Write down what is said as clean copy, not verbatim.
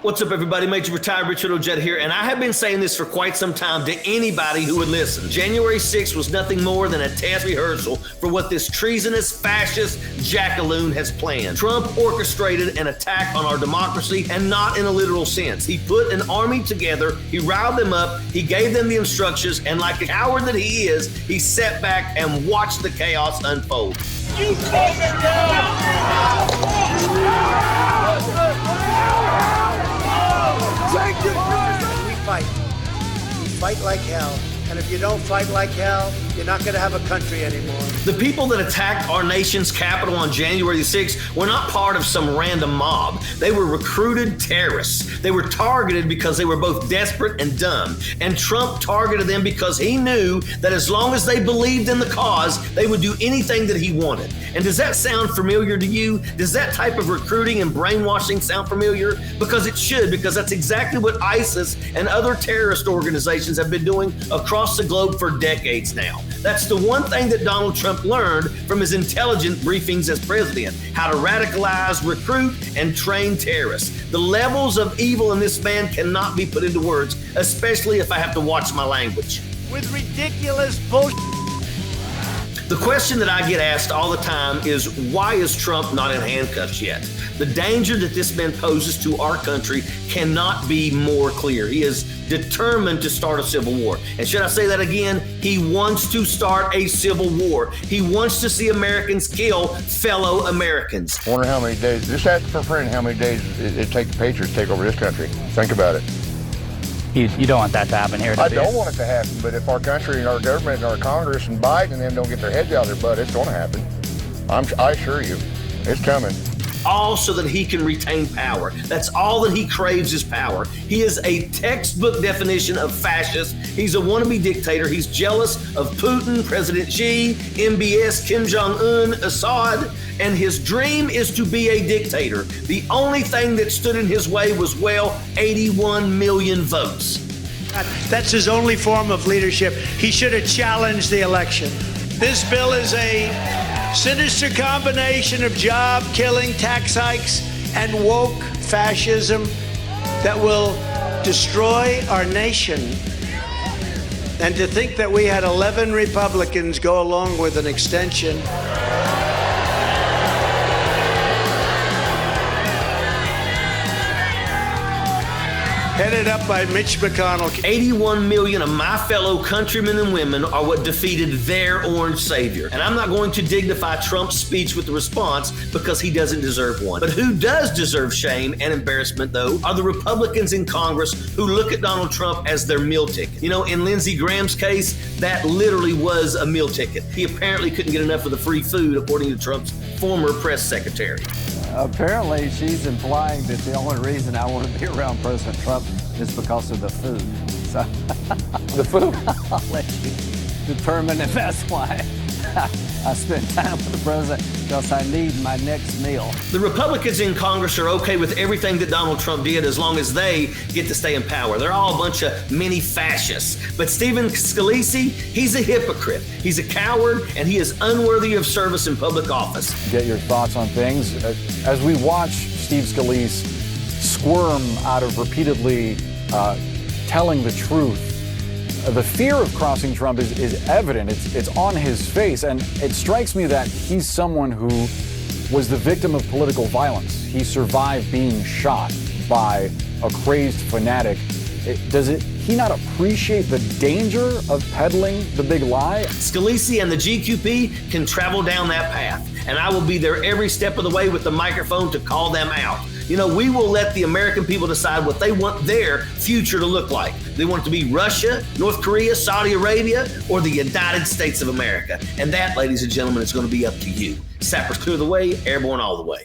What's up, everybody? Major Retired Richard Ojeda here, and I have been saying this for quite some time to anybody who would listen. January 6th was nothing more than a test rehearsal for what this treasonous fascist jackaloon has planned. Trump orchestrated an attack on our democracy, and not in a literal sense. He put an army together, he riled them up, he gave them the instructions, and like a coward that he is, he sat back and watched the chaos unfold. You calm it down! Thank you. We fight. We fight like hell. And if you don't fight like hell, you're not going to have a country anymore. The people that attacked our nation's capital on January the 6th were not part of some random mob. They were recruited terrorists. They were targeted because they were both desperate and dumb. And Trump targeted them because he knew that as long as they believed in the cause, they would do anything that he wanted. And does that sound familiar to you? Does that type of recruiting and brainwashing sound familiar? Because it should, because that's exactly what ISIS and other terrorist organizations have been doing across the globe for decades now. That's the one thing that Donald Trump learned from his intelligence briefings as president, how to radicalize, recruit, and train terrorists. The levels of evil in this man cannot be put into words, especially if I have to watch my language. With ridiculous bullshit. The question that I get asked all the time is, why is Trump not in handcuffs yet? The danger that this man poses to our country cannot be more clear. He is determined to start a civil war. And should I say that again? He wants to start a civil war. He wants to see Americans kill fellow Americans. I wonder how many days, just ask for a friend how many days it take the Patriots to take over this country. Think about it. You don't want that to happen here, I don't want it to happen, but if our country and our government and our Congress and Biden and them don't get their heads out of their butt, it's going to happen. I assure you, it's coming. All so that he can retain power. That's all that he craves is power. He is a textbook definition of fascist. He's a wannabe dictator. He's jealous of Putin, President Xi, MBS, Kim Jong-un, Assad, and his dream is to be a dictator. The only thing that stood in his way was, 81 million votes. That's his only form of leadership. He should have challenged the election. This bill is a sinister combination of job-killing tax hikes and woke fascism that will destroy our nation. And to think that we had 11 Republicans go along with an extension. Headed up by Mitch McConnell. 81 million of my fellow countrymen and women are what defeated their orange savior. And I'm not going to dignify Trump's speech with the response because he doesn't deserve one. But who does deserve shame and embarrassment, though, are the Republicans in Congress who look at Donald Trump as their meal ticket. You know, in Lindsey Graham's case, that literally was a meal ticket. He apparently couldn't get enough of the free food, according to Trump's former press secretary. Apparently, she's implying that the only reason I want to be around President Trump is because of the food. So The food? I'll let you determine if that's why I spend time with the president, because I need my next meal. The Republicans in Congress are okay with everything that Donald Trump did as long as they get to stay in power. They're all a bunch of mini fascists. But Stephen Scalise, he's a hypocrite. He's a coward, and he is unworthy of service in public office. Get your thoughts on things. As we watch Steve Scalise squirm out of repeatedly telling the truth, the fear of crossing Trump is evident. It's on his face, and it strikes me that he's someone who was the victim of political violence. He survived being shot by a crazed fanatic. Does he not appreciate the danger of peddling the big lie? Scalise and the GQP can travel down that path, and I will be there every step of the way with the microphone to call them out. You know, we will let the American people decide what they want their future to look like. They want it to be Russia, North Korea, Saudi Arabia, or the United States of America. And that, ladies and gentlemen, is going to be up to you. Sappers clear the way, airborne all the way.